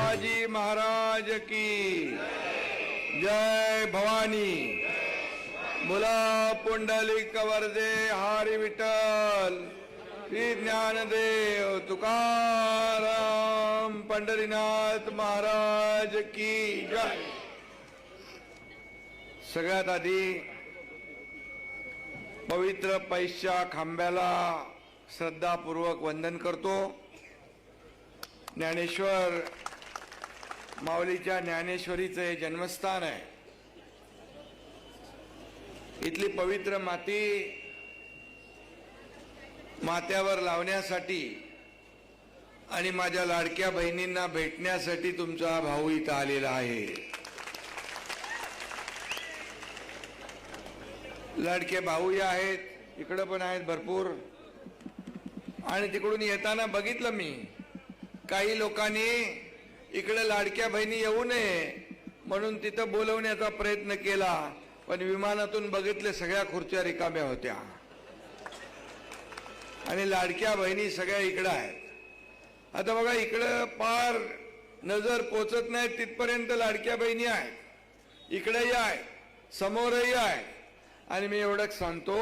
शिवाजी महाराज की जय भवानी। बोला पुंडलिक वरदे हरी विठ्ठल श्री ज्ञानदेव तुकाराम पंढरीनाथ महाराज की जय। सगळ्यात आधी पवित्र पैशा खांब्याला श्रद्धापूर्वक वंदन करतो। ज्ञानेश्वर माऊलीच्या ज्ञानेश्वरीचे हे जन्मस्थान आहे। इथली पवित्र माती माथ्यावर लावण्यासाठी आणि माझ्या लाडक्या बहिणींना भेटण्यासाठी तुमचा भाऊ इथं आलेला आहे। लाडके भाऊही आहेत, इकडे पण आहेत भरपूर। आणि तिकडून येताना बघितलं मी काही लोकांनी इकडे लाडक्या बहिणी येऊ नये म्हणून तिथं बोलवण्याचा प्रयत्न केला, पण विमानातून बघितले सगळ्या खुर्च्या रिकाम्या होत्या आणि लाडक्या बहिणी सगळ्या इकडे आहेत। आता बघा इकडे पार नजर पोचत नाही तिथपर्यंत लाडक्या बहिणी आहेत, इकडेही आहे, समोरही आहे। आणि मी एवढंच सांगतो,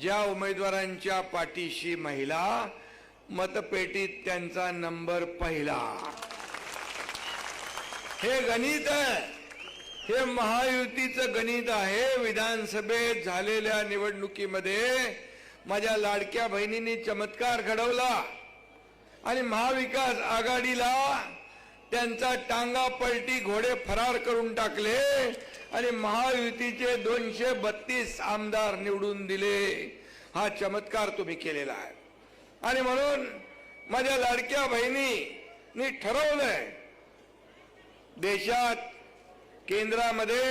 ज्या उमेदवारांच्या पाठीशी महिला मतपेटीत त्यांचा नंबर पहिला। हे गणित आहे, हे महायुतीचं गणित आहे। विधानसभेत झालेल्या निवडणुकीमध्ये माझ्या लाडक्या बहिणींनी चमत्कार घडवला आणि महाविकास आघाडीला त्यांचा टांगा पलटी घोडे फरार करून टाकले आणि महायुतीचे 232 आमदार निवडून दिले। हा चमत्कार तुम्ही केलेला आहे। आणि म्हणून माझ्या लाडक्या बहिणींनी ठरवलंय, देशात केंद्रामध्ये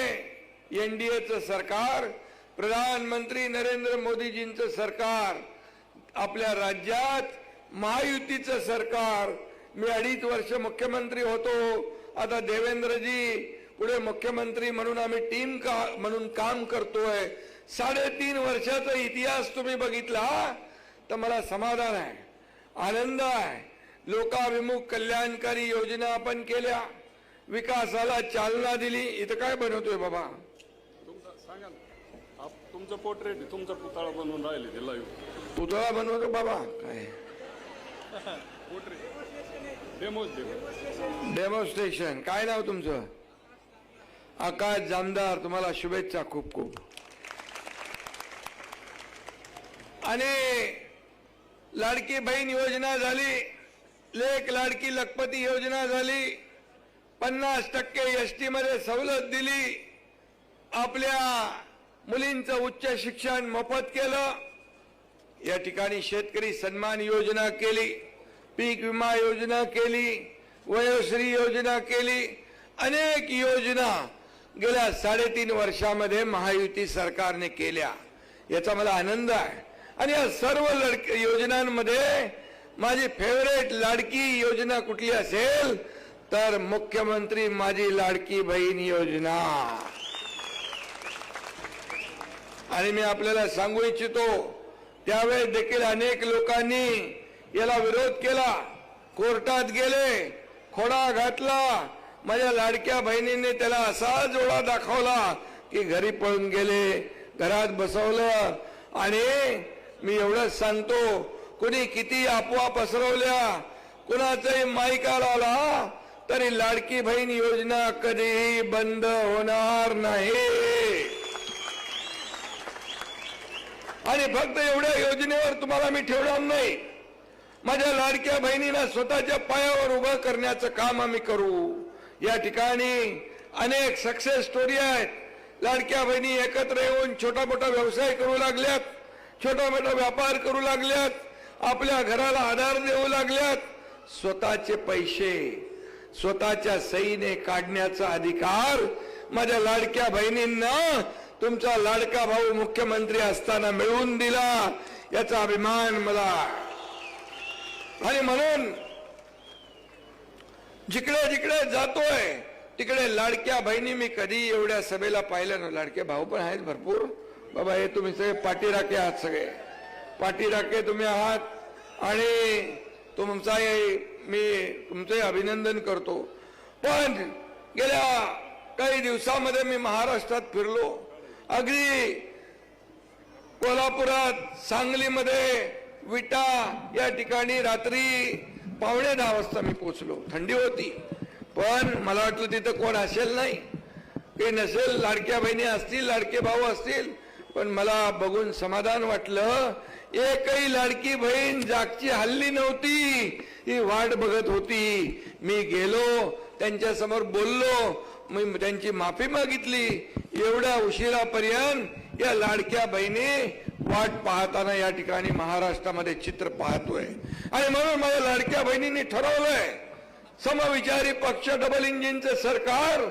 एनडीएचं सरकार, प्रधानमंत्री नरेंद्र मोदीजींचं सरकार, आपल्या राज्यात महायुतीचं सरकार। मी 2.5 वर्ष मुख्यमंत्री होतो, आता देवेंद्रजी पुढे मुख्यमंत्री म्हणून आम्ही टीम म्हणून काम करतोय। 3.5 वर्षाचा इतिहास तुम्ही बघितला तर मला समाधान आहे, आनंद आहे। लोकाभिमुख कल्याणकारी योजना आपण केल्या, विकासाला चालना दिली। इथं काय बनवतोय बाबा? सांगा ना, तुमचं पोर्ट्रेट, तुमचा पुतळा बनवून राहिले ते लाईव्ह। पुतळा बनवतो बाबा? काय पोर्ट्रेट डेमॉन्स्ट्रेशन? काय नाव तुमचं? आकाश जामदार, तुम्हाला शुभेच्छा खूप खूप। आणि लाडकी बहीण योजना झाली, लेक लाडकी लखपती योजना झाली, 50% एसटी मध्ये सवलत दिली, आपल्या मुलींचं उच्च शिक्षण मोफत केलं। या ठिकाणी शेतकरी सन्मान योजना केली, पीक विमा योजना केली, वयोश्री योजना केली, अनेक योजना गेल्या 3.5 वर्षामध्ये महायुती सरकारने केल्या। याचा मला आनंद आहे। आणि या सर्व योजनांमध्ये माझी फेवरेट लाडकी योजना कुठली असेल तर मुख्यमंत्री माझी लाडकी बहीण योजना। आणि मी आपल्याला सांगू इच्छितो, त्यावेळेस देखील अनेक लोकांनी याला विरोध केला, कोर्टात गेले, खोडा घातला। माझ्या लाडक्या बहिणींनी त्याला असा जोडा दाखवला की घरी पळून गेले, घरात बसवलं। आणि मी एवढंच सांगतो, कुणी किती अफवा पसरवल्या, कुणाचाही माईका लावला तरी लाडकी बहीण योजना कधीही बंद होणार नाही। आणि फक्त एवढ्या योजनेवर तुम्हाला मी ठेवणार नाही, माझ्या लाडक्या बहिणींना स्वतःच्या पायावर उभं करण्याचं काम आम्ही करू। या ठिकाणी अनेक सक्सेस स्टोरी आहेत। लाडक्या बहिणी एकत्र येऊन छोटा मोठा व्यवसाय करू लागल्यात, छोटा मोठा व्यापार करू लागल्यात, आपल्या घराला आधार देऊ लागल्यात। स्वतःचे पैसे स्वतःच्या सहीने काढण्याचा अधिकार माझ्या लाडक्या बहिणींना तुमचा लाडका भाऊ मुख्यमंत्री असताना मिळवून दिला, याचा अभिमान मला। आणि म्हणून जिकडे जिकडे जातोय तिकडे लाडक्या बहिणी मी कधी एवढ्या सभेला पाहिलं ना। लाडके भाऊ पण आहेत भरपूर बाबा, हे तुम्ही सगळे पाठीराखे आहात, सगळे पाठीराखे तुम्ही आहात। आणि मी तुमचे अभिनंदन करतो. पण गेल्या काही दिवसामध्ये मी महाराष्ट्रात फिरलो. अगदी कोल्हापुरात, सांगलीमध्ये, विटा या ठिकाणी रात्री 9:45 वाजता मी पोहोचलो. थंडी होती, पण मला वाटलं तिथं कोण असेल नाही, काही नसेल, लाडक्या बहिणी असतील, लाडके भाऊ असतील. पण मला बघून समाधान वाटलं. एकही लाडकी बहीण जागची हल्ली नव्हती, ही वाट बघत होती. मी गेलो, त्यांच्या समोर बोललो, मी त्यांची माफी मागितली. एवढ्या उशिरापर्यंत या लाडक्या बहिणी वाट पाहताना या ठिकाणी महाराष्ट्रामध्ये चित्र पाहतोय. आणि म्हणून माझ्या लाडक्या बहिणींनी ठरवलंय, समविचारी पक्ष, डबल इंजिनचं सरकार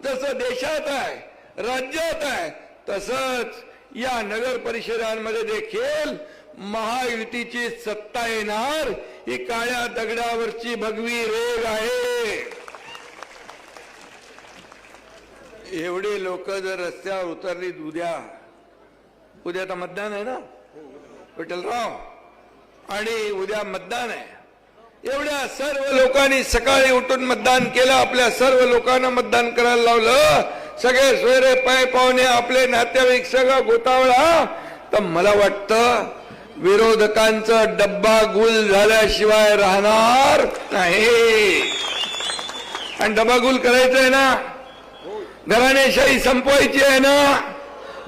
जसं देशात आहे, राज्यात आहे, तसंच या नगर परिषदांमध्ये देखील महायुतीची सत्ता येणार. ही काळ्या दगडावरची भगवी रेग आहे. एवढे लोक जर रस्त्यावर उतरली, उद्या तर मतदान आहे ना विठ्ठलराव, आणि उद्या मतदान आहे. एवढ्या सर्व लोकांनी सकाळी उठून मतदान केलं, आपल्या सर्व लोकांना मतदान करायला लावलं, सगळे सोयरे पाय पाहुणे आपले नातेवाईक सगळं गोतावळा. तर मला वाटतं विरोधकांचा डब्बा गुल झाल्याशिवाय राहणार नाही. आणि डब्बा गुल करायचं आहे ना, घराणेशाही संपवायची आहे ना,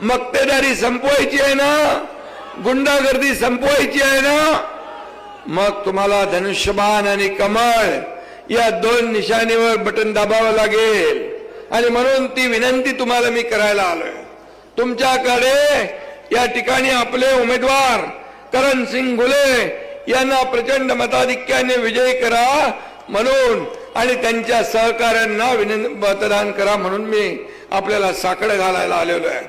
मक्तेदारी संपवायची आहे ना, गुंडागर्दी संपवायची आहे ना, मग तुम्हाला धनुष्यबाण आणि कमळ या 2 निशाणीवर बटन दाबावं लागेल. आणि म्हणून ती विनंती तुम्हाला मी करायला आलोय. तुमच्याकडे या ठिकाणी आपले उमेदवार करणसिंग घुले यांना प्रचंड मताधिक्याने विजयी करा म्हणून, आणि त्यांच्या सहकाऱ्यांना मतदान करा म्हणून मी आपल्याला साकडं घालायला आलेलो आहे.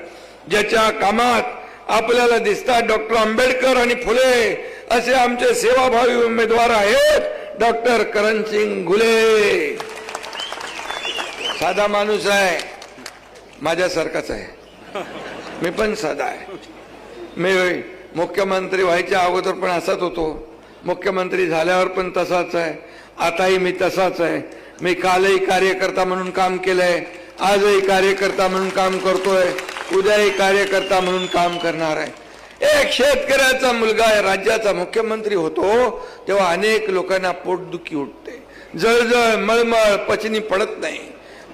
ज्याच्या कामात आपल्याला दिसतात डॉक्टर आंबेडकर आणि फुले असे आमचे सेवाभावी उमेदवार आहेत. डॉक्टर करणसिंग घुले साधा माणूस आहे, माझ्यासारखाच आहे. मी पण साधा आहे. मी मुख्यमंत्री व्हायच्या अगोदर पण असाच होतो, मुख्यमंत्री झाल्यावर पण तसाच आहे, आताही मी तसाच आहे. मी कालही कार्यकर्ता म्हणून काम केलंय, आजही कार्यकर्ता म्हणून काम करतोय, उद्याही कार्यकर्ता म्हणून काम करणार आहे. एक शेतकऱ्याचा मुलगा आहे, राज्याचा मुख्यमंत्री होतो तेव्हा अनेक लोकांना पोटदुखी उठते, जळजळ मळमळ पचनी पडत नाही.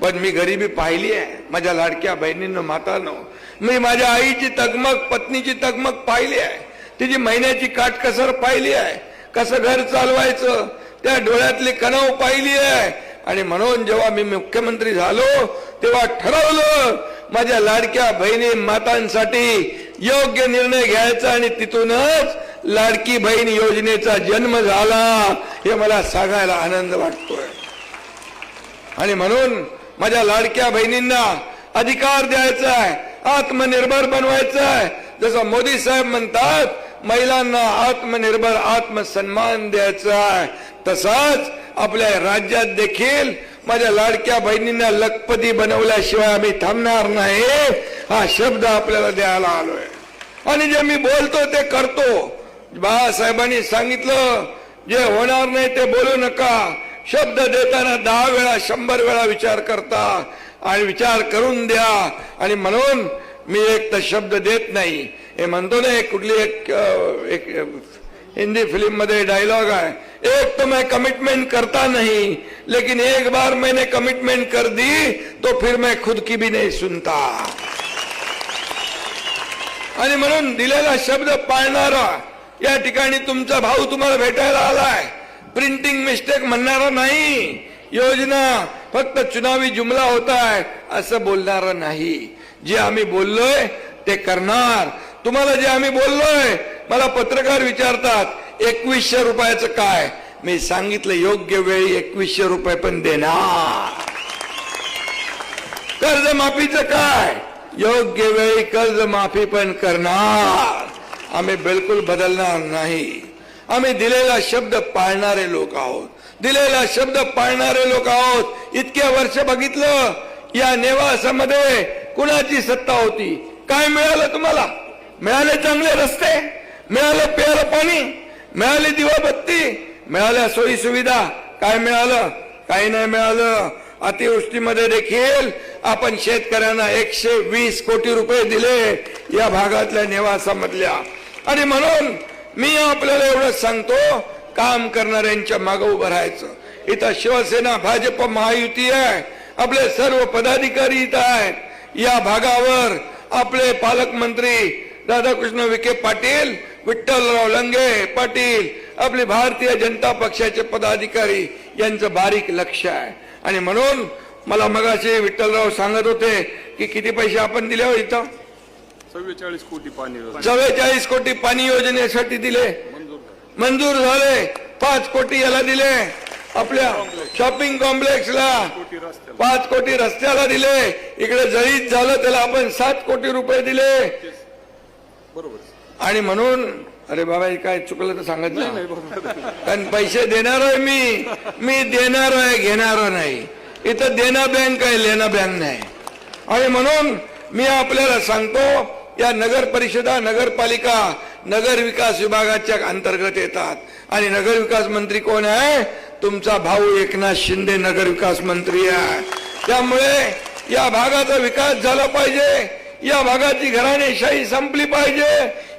पण मी गरिबी पाहिली आहे माझ्या लाडक्या बहिणींनो, मातांनो. मी माझ्या आईची तगमग, पत्नीची तगमग पाहिली आहे, तिची महिन्याची काटकसर पाहिली आहे, कसं घर चालवायचं त्या डोळ्यातली कणव पाहिली आहे. आणि म्हणून जेव्हा मी मुख्यमंत्री झालो तेव्हा ठरवलं माझ्या लाडक्या बहिणी मातांसाठी योग्य निर्णय घ्यायचा, आणि तिथूनच लाडकी बहीण योजनेचा जन्म झाला. हे मला सांगायला आनंद वाटतोय. आणि म्हणून माझ्या लाडक्या बहिणींना अधिकार द्यायचा आहे, आत्मनिर्भर बनवायचं आहे. जसं मोदी साहेब म्हणतात महिलांना आत्मनिर्भर, आत्मसन्मान द्यायचा आहे, तसाच आपल्या राज्यात देखील माझ्या लाडक्या बहिणींना लखपती बनवल्याशिवाय आम्ही थांबणार नाही. हा शब्द आपल्याला द्यायला आलोय. आणि जे मी बोलतो ते करतो. बाळासाहेबांनी सांगितलं जे होणार नाही ते बोलू नका. शब्द देताना 10 वेळा 100 वेळा विचार करता, आणि विचार करून द्या. आणि म्हणून मी एक तर शब्द देत नाही. हे म्हणतो ना, कुठली एक हिंदी फिल्म मध्ये डायलॉग आहे, एक तो मैं कमिटमेंट करता नहीं, लेकिन एक बार मैंने कमिटमेंट कर दी तो फिर मैं खुद की भी नहीं सुनता. आणि म्हणून दिलेला शब्द पाळणारा या ठिकाणी तुमचा भाऊ तुम्हाला भेटायला आलाय. प्रिंटिंग मिस्टेक म्हणणारा नाही, योजना फक्त चुनावी जुमला होताय असं बोलणारा नाही. जे आम्ही बोललोय ते करणार. तुम्हाला जे आम्ही बोललोय, मला पत्रकार विचारतात 2100 रुपयाचं काय, मी सांगितलं योग्य वेळी 2100 रुपये पण देणार. कर्जमाफीचं काय, योग्य वेळी कर्जमाफी पण करणार. आम्ही बिलकुल बदलणार नाही. आम्ही दिलेला शब्द पाळणारे लोक आहोत, दिलेला शब्द पाळणारे लोक आहोत. इतके वर्ष बघितलं या नेवासामध्ये कुणाची सत्ता होती, काय मिळालं तुम्हाला? मिळाले चांगले रस्ते, मिळालं प्यायला पाणी, मिळाली दिवाबत्ती, मिळाल्या सोयी सुविधा? काय मिळालं? काही नाही मिळालं. अतिवृष्टीमध्ये देखील आपण शेतकऱ्यांना 120 कोटी रुपये दिले या भागातल्या निवासामधल्या. आणि म्हणून मी आपल्याला एवढं सांगतो, काम करणाऱ्यांच्या मागे उभं राहायचं. इथं शिवसेना, भाजप, महायुती आहे. आपले सर्व पदाधिकारी इथं आहेत. या भागावर आपले पालकमंत्री राधाकृष्ण विखे पाटील, विठ्ठलराव लंगे पाटील, आपले भारतीय जनता पक्षाचे पदाधिकारी यांचं बारीक लक्ष आहे. आणि म्हणून मला मगाशी विठ्ठलराव सांगत होते की किती पैसे आपण दिले हो इथं? 44 कोटी पाणी योजना 44 कोटी पाणी योजनेसाठी दिले, मंजूर झाले. 5 कोटी याला दिले, आपल्या शॉपिंग कॉम्प्लेक्सला. कोटी रस्त्याला 5 कोटी रस्त्याला दिले. इकडे जळीत झालं त्याला आपण 7 कोटी रुपये दिले. बरोबर. आणि म्हणून अरे बाबा हे काय चुकलं तर सांगत नाही, कारण पैसे देणार आहे मी देणार आहे, घेणार नाही. इथं देना बँक आहे, लेना बँक नाही. आणि म्हणून मी आपल्याला सांगतो, या नगर परिषदा, नगरपालिका, नगर विकास विभागाच्या अंतर्गत येतात. आणि नगर विकास मंत्री कोण आहे? तुमचा भाऊ एकनाथ शिंदे नगर विकास मंत्री आहे. त्यामुळे या भागाचा विकास झाला पाहिजे. या भागाची घराणेशाही संपली पाहिजे.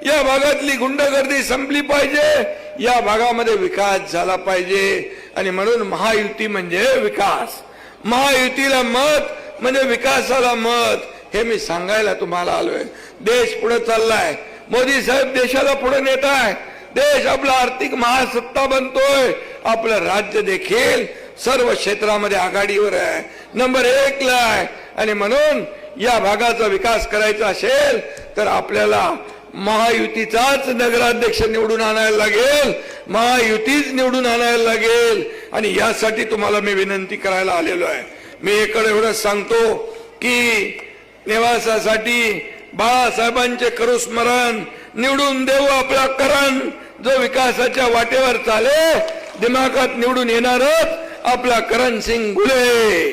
या भागातली गुंडगर्दी संपली पाहिजे. या भागामध्ये विकास झाला पाहिजे. आणि म्हणून महायुती म्हणजे विकास. महायुतीला मत म्हणजे विकासाला मत, हे मी सांगायला तुम्हाला आलोय. देश पुढे चाललाय. मोदी साहेब देशाला पुढे नेत आहे. देश आपला आर्थिक महासत्ता बनतोय. आपलं राज्य देखील सर्व क्षेत्रामध्ये आघाडीवर आहे, नंबर 1 ला आहे. आणि म्हणून या भागाचा विकास करायचा असेल तर आपल्याला महायुतीचाच नगराध्यक्ष निवडून आणायला लागेल, महायुतीच निवडून आणायला लागेल. आणि यासाठी तुम्हाला मी विनंती करायला आलेलो आहे. मी एकडे एवढंच सांगतो की निवासासाठी बाळासाहेबांचे करू स्मरण, निवडून देऊ आपला करण. जो विकासाच्या वाटेवर चाले, दिमागात निवडून येणारच आपला करण सिंग गुले.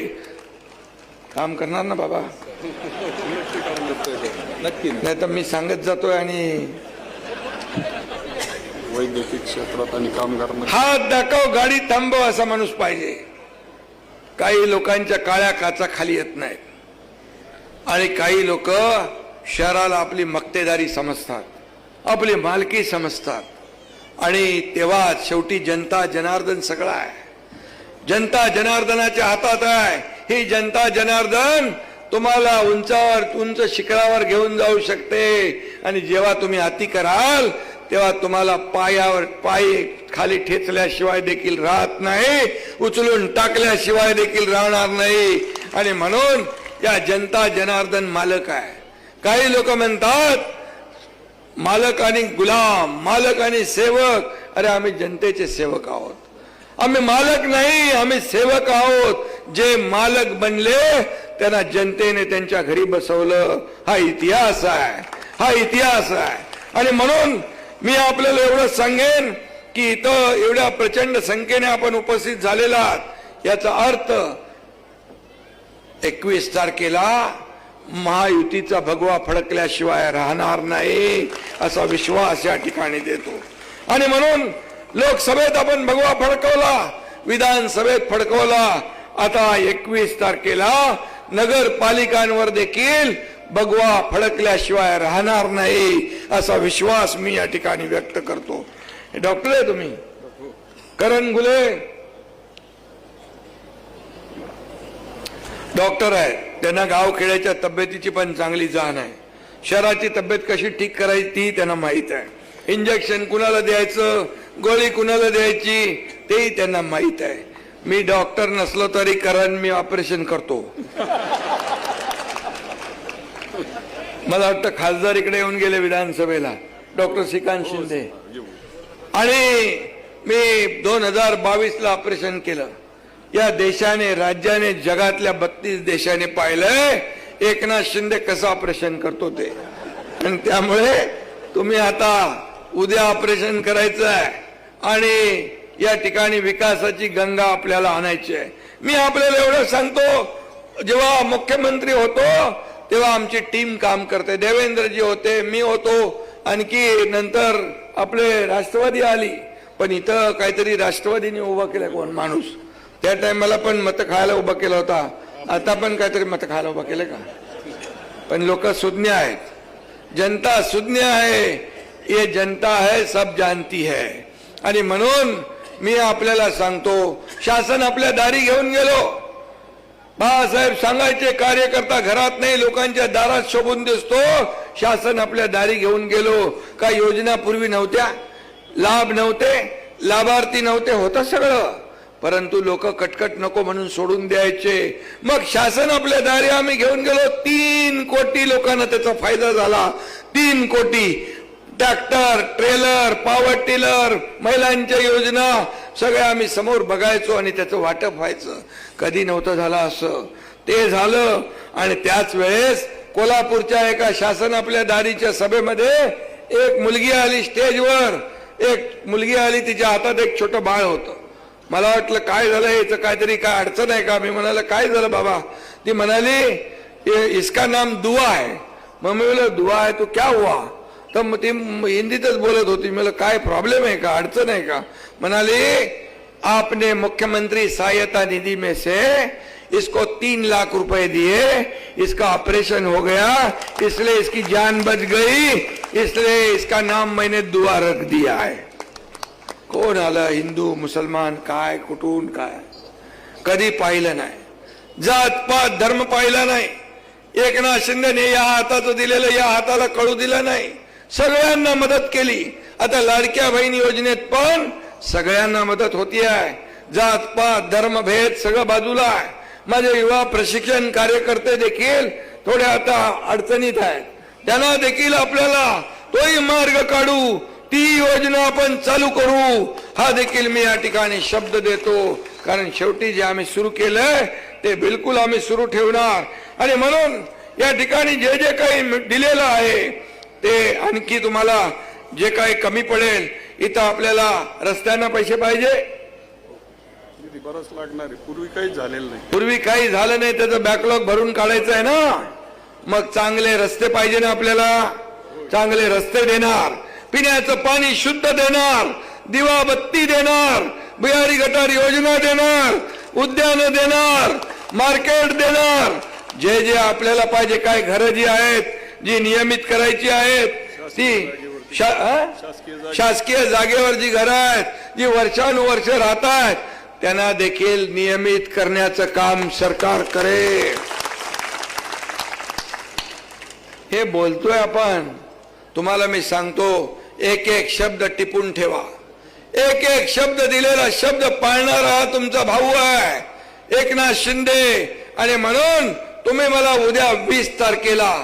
काम करणार ना बाबा? नक्की नाही तर मी सांगत जातोय आणि वैद्यकीय क्षेत्रात आणि कामगार हात दाखव, गाडी थांबव असा माणूस पाहिजे. काही लोकांच्या काळ्या काचा खाली येत नाहीत. आणि काही लोक शहराला आपली मक्तेदारी समजतात, आपली मालकी समजतात. आणि तेव्हा शेवटी जनता जनार्दन सगळा आहे. जनता जनार्दनाच्या हातात आहे. ही जनता जनार्दन तुम्हाला उंचावर, उंच शिखरावर घेऊन जाऊ शकते. आणि जेव्हा तुम्ही अति कराल तेव्हा तुम्हाला पाय खाली ठेचल्याशिवाय देखील राहत नाही, उचलून टाकल्याशिवाय देखील राहणार नाही. आणि म्हणून या जनता जनार्दन मालक आहे. काही लोक म्हणतात मालक आणि गुलाम, मालक आणि सेवक. अरे आम्ही जनतेचे सेवक आहोत. आम्ही मालक नाही, आम्ही सेवक आहोत. जे मालक बनले त्यांना जनतेने त्यांच्या घरी बसवलं. हा इतिहास आहे, हा इतिहास आहे. आणि म्हणून मी आपल्याला एवढं सांगेन की इथं एवढ्या प्रचंड संख्येने आपण उपस्थित झालेला आहात. याचा अर्थ 21 तारखेला महायुतीचा भगवा फडकल्याशिवाय राहणार नाही असा विश्वास या ठिकाणी देतो. आणि म्हणून लोकसभेत आपण भगवा फडकवला, विधानसभेत फडकवला. आता 21 तारखेला नगरपालिकांवर देखील भगवा फडकल्याशिवाय राहणार नाही असा विश्वास मी या ठिकाणी व्यक्त करतो. डॉक्टर आहे तुम्ही, करण गुले डॉक्टर आहे. त्यांना गावखेड्याच्या तब्येतीची पण चांगली जाण आहे. शहराची तब्येत कशी ठीक करायची ती त्यांना माहित आहे. इंजेक्शन कुणाला द्यायचं, गोळी कुणाला द्यायची तेही त्यांना माहित आहे. मी डॉक्टर नसलो तरी कारण मी ऑपरेशन करतो. मला वाटतं खासदार इकडे येऊन गेले विधानसभेला, डॉक्टर श्रीकांत शिंदे. आणि मी 2022ला ऑपरेशन केलं. या देशाने, राज्याने, जगातल्या 32 देशाने पाहिलंय एकनाथ शिंदे कसं ऑपरेशन करतो ते. आणि त्यामुळे तुम्ही आता उद्या ऑपरेशन करायचं आहे आणि या ठिकाणी विकासाची गंगा आपल्याला आणायची आहे. मी आपल्याला एवढं सांगतो, जेव्हा मुख्यमंत्री होतो तेव्हा आमची टीम काम करते. देवेंद्रजी होते, मी होतो, आणखी नंतर आपले राष्ट्रवादी आली. पण इथं काहीतरी राष्ट्रवादीने उभा केला कोण माणूस, त्या टायमाला पण मतं खायला उभा केला होता, आता पण काहीतरी मतं खायला उभा केलं का? पण लोक सुज्ञ आहेत, जनता सुज्ञ आहे, ये जनता है सब जानती है. आणि म्हणून मी आपल्याला सांगतो, शासन आपल्या दारी घेऊन गेलो. बाळासाहेब सांगायचे कार्यकर्ता घरात नाही लोकांच्या दारात शोभून दिसतो. शासन आपल्या दारी घेऊन गेलो. का योजना पूर्वी नव्हत्या, लाभ नव्हते, लाभार्थी नव्हते, होतं सगळं, परंतु लोक कटकट नको म्हणून सोडून द्यायचे. मग शासन आपल्या दारी आम्ही घेऊन गेलो. 3 कोटी लोकांना त्याचा फायदा झाला. 3 कोटी ट्रॅक्टर, ट्रेलर, पॉवर टिलर, महिलांच्या योजना सगळ्या आम्ही समोर बघायचो आणि त्याचं वाटप व्हायचं. कधी नव्हतं झालं असं, ते झालं. आणि त्याच वेळेस कोल्हापूरच्या एका शासन आपल्या दारीच्या सभेमध्ये एक मुलगी आली स्टेजवर. एक मुलगी आली, तिच्या हातात एक छोटं बाळ होतं. मला वाटलं काय झालं, याचं काहीतरी काय अडचण आहे का? मी म्हणाला काय झालं बाबा? ती म्हणाली इसका नाम दुआ है. मग मी बोललो दुआ है तो क्या हुआ? तर मग ती हिंदीतच बोलत होती. मला काय प्रॉब्लेम आहे का, अडचण आहे का? म्हणाली आपने मुख्यमंत्री सहायता निधि में से इसको 3 लाख रुपए दिए, इसका ऑपरेशन हो गया, इसलिए इसकी जान बच गई, इसलिए इसका नाम मैंने दुआ रख दिया है. कोण आलं? हिंदू मुसलमान काय कुठून काय कधी पाहिलं नाही. जात पात धर्म पाहिला नाही. एकनाथ शिंदेने या हाताचं दिलेलं या हाताला कळू दिलं नाही. सगळ्यांना मदत केली. आता लाडक्या बहीण योजनेत पण सगळ्यांना मदत होती आहे. जात पात धर्म भेद सगळं बाजूला आहे. माझे युवा प्रशिक्षण कार्यकर्ते देखील थोडे आता अडचणीत आहेत. त्यांना देखील आपल्याला तोही मार्ग काढू, ती योजना आपण चालू करू, हा देखील मी या ठिकाणी शब्द देतो. कारण शेवटी जे आम्ही सुरू केलंय ते बिलकुल आम्ही सुरू ठेवणार. आणि म्हणून या ठिकाणी जे जे काही दिलेलं आहे ते आणखी तुम्हाला जे काही कमी पडेल, इथं आपल्याला रस्त्यांना पैसे पाहिजे, बरंच लागणार आहे. पूर्वी काही झालेलं नाही. पूर्वी काही झालं नाही, त्याचं बॅकलॉग भरून काढायचं आहे ना. मग चांगले रस्ते पाहिजे ना आपल्याला. चांगले रस्ते देणार, पिण्याचं पाणी शुद्ध देणार, दिवा बत्ती देणार, बिहारी गटार योजना देणार, उद्यान देणार, मार्केट देणार. जे जे आपल्याला पाहिजे, काय घरं जी आहेत जी नियमित करायची आहेत, ती शासकीय जागेवर जी घरं आहेत जी वर्षानुवर्ष राहत आहेत, त्यांना देखील नियमित करण्याचं काम सरकार करेल. हे बोलतोय आपण, तुम्हाला मी सांगतो, एक एक शब्द टिपून ठेवा. एक एक शब्द दिलेला शब्द पाळणारा हा तुमचा भाऊ आहे एकनाथ शिंदे. आणि म्हणून तुम्ही मला उद्या 20 तारखेला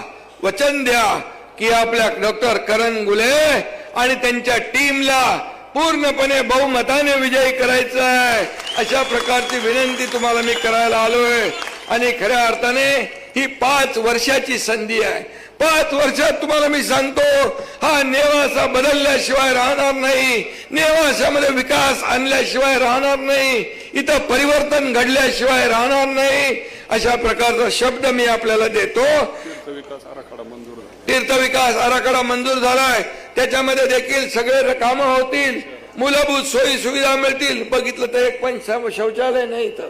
वचन द्या की आपल्या डॉक्टर करण गुले आणि त्यांच्या टीमला पूर्णपणे बहुमताने विजयी करायचं आहे. अशा प्रकारची विनंती तुम्हाला मी करायला आलोय. आणि खऱ्या अर्थाने ही 5 वर्षाची संधी आहे. 5 वर्षात तुम्हाला मी सांगतो, हा नेवासा बदलल्याशिवाय राहणार नाही, नेवासामध्ये विकास आणल्याशिवाय राहणार नाही, इथं परिवर्तन घडल्याशिवाय राहणार नाही. अशा प्रकारचा शब्द मी आपल्याला देतो. तीर्थविकास आराखडा मंजूर झालाय, त्याच्यामध्ये देखील सगळे कामं होतील, मूलभूत सोयी सुविधा मिळतील. बघितलं तर एक पण शौचालय नाही, तर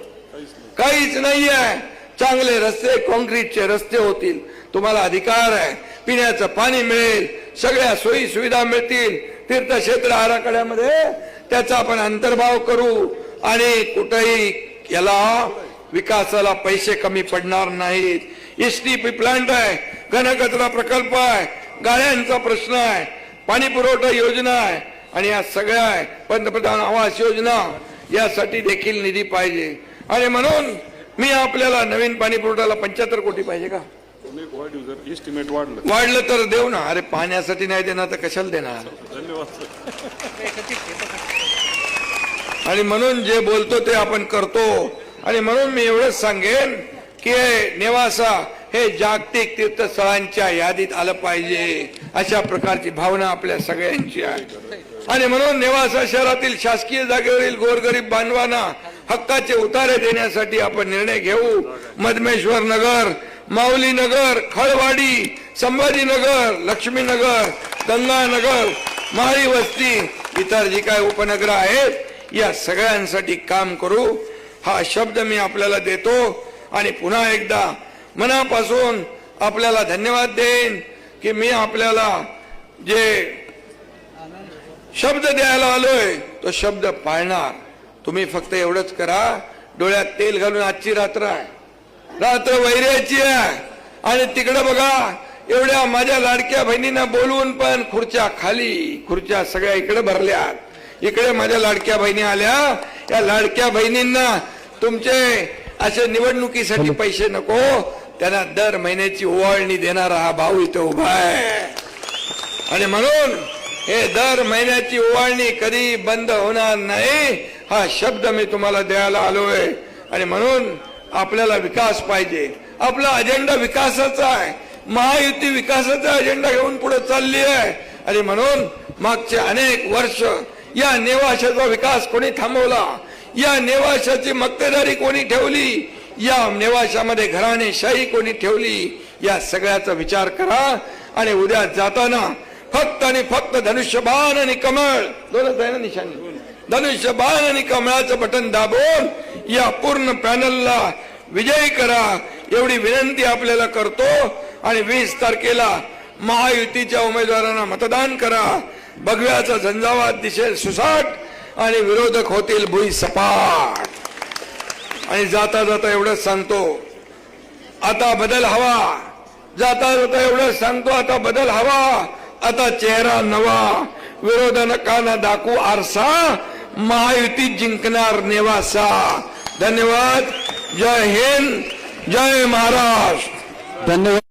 काहीच नाही आहे. चांगले रस्ते, कॉन्क्रीटचे रस्ते होतील. तुम्हाला अधिकार आहे, पिण्याचं पाणी मिळेल, सगळ्या सोयी सुविधा मिळतील. तीर्थक्षेत्र आराखड्यामध्ये त्याचा आपण अंतर्भाव करू आणि कुठेही याला विकासाला पैसे कमी पडणार नाहीत. एसटीपी प्लांट आहे, घनकचरा प्रकल्प आहे, गाड्यांचा प्रश्न आहे, पाणी पुरवठा योजना आहे आणि या सगळ्या आहे. पंतप्रधान आवास योजना, यासाठी देखील निधी पाहिजे. आणि म्हणून मी आपल्याला नवीन पाणी पुरवठ्याला 75 कोटी पाहिजे का? एस्टिमेट वाढलं तर देऊ ना. अरे पाण्यासाठी नाही देणार तर कशाला देणार? धन्यवाद. आणि म्हणून जे बोलतो ते आपण करतो. आणि म्हणून मी एवढंच सांगेन की नेवासा हे जागतिक तीर्थस्थळांच्या यादीत आलं पाहिजे, अशा प्रकारची भावना आपल्या सगळ्यांची आहे. आणि म्हणून नेवासा शहरातील शासकीय जागेवरील गोरगरीब बांधवांना हक्काचे उतारे देण्यासाठी आपण निर्णय घेऊ. मधमेश्वर नगर, माऊली नगर, खळवाडी, संभाजीनगर, लक्ष्मीनगर, गंगानगर, माळी वस्ती इतर जी काय उपनगर आहेत या सगळ्यांसाठी काम करू हा शब्द मी आपल्याला देतो आणि पुन्हा एकदा मनापासून आपल्याला धन्यवाद देईन की मी आपल्याला जे शब्द द्यायला आलोय तो शब्द पाळणार. तुम्ही फक्त एवढंच करा, डोळ्यात तेल घालून आजची रात्र आहे, रात्र वैऱ्याची आहे आणि तिकडे बघा एवढ्या माझ्या लाडक्या बहिणींना बोलवून पण खुर्च्या खाली, खुर्च्या सगळ्या इकडे भरल्यात. इकडे माझ्या लाडक्या बहिणी आल्या. या लाडक्या बहिणींना तुमचे असे निवडणुकीसाठी पैसे नको, त्यांना दर महिन्याची ओवाळणी देणारा हा भाऊ इथं उभा आहे आणि म्हणून हे दर महिन्याची ओवाळणी कधी बंद होणार नाही हा शब्द मी तुम्हाला द्यायला आलोय. आणि म्हणून आपल्याला विकास पाहिजे, आपला अजेंडा विकासाचा आहे, महायुती विकासाचा अजेंडा घेऊन पुढे चालली आहे. आणि म्हणून मागचे अनेक वर्ष या नेवाशाचा विकास कोणी थांबवला, या नेवाशाची मक्तेदारी कोणी ठेवली, या नेवाशामध्ये घराणेशाही कोणी ठेवली, या सगळ्याचा विचार करा. आणि उद्या जाताना फक्त आणि फक्त धनुष्यबाण आणि कमळ दोनच आहे ना निशाणी, धनुष्यबाण आणि कमळाचं बटन दाबून या पूर्ण पॅनलला विजयी करा एवढी विनंती आपल्याला करतो. आणि 20 तारखेला महायुतीच्या उमेदवारांना मतदान करा. भगव्याचा झंझावात दिसेल सुसाट आणि विरोधक होतील भुईसपाट. आणि जाता जाता एवढंच सांगतो, आता बदल हवा. जाता जाता एवढंच सांगतो, आता बदल हवा. आता चेहरा नवा, विरोधकांना दाखवू आरसा, महायुती जिंकणार नेवासा. धन्यवाद. जय हिंद, जय महाराष्ट्र. धन्यवाद.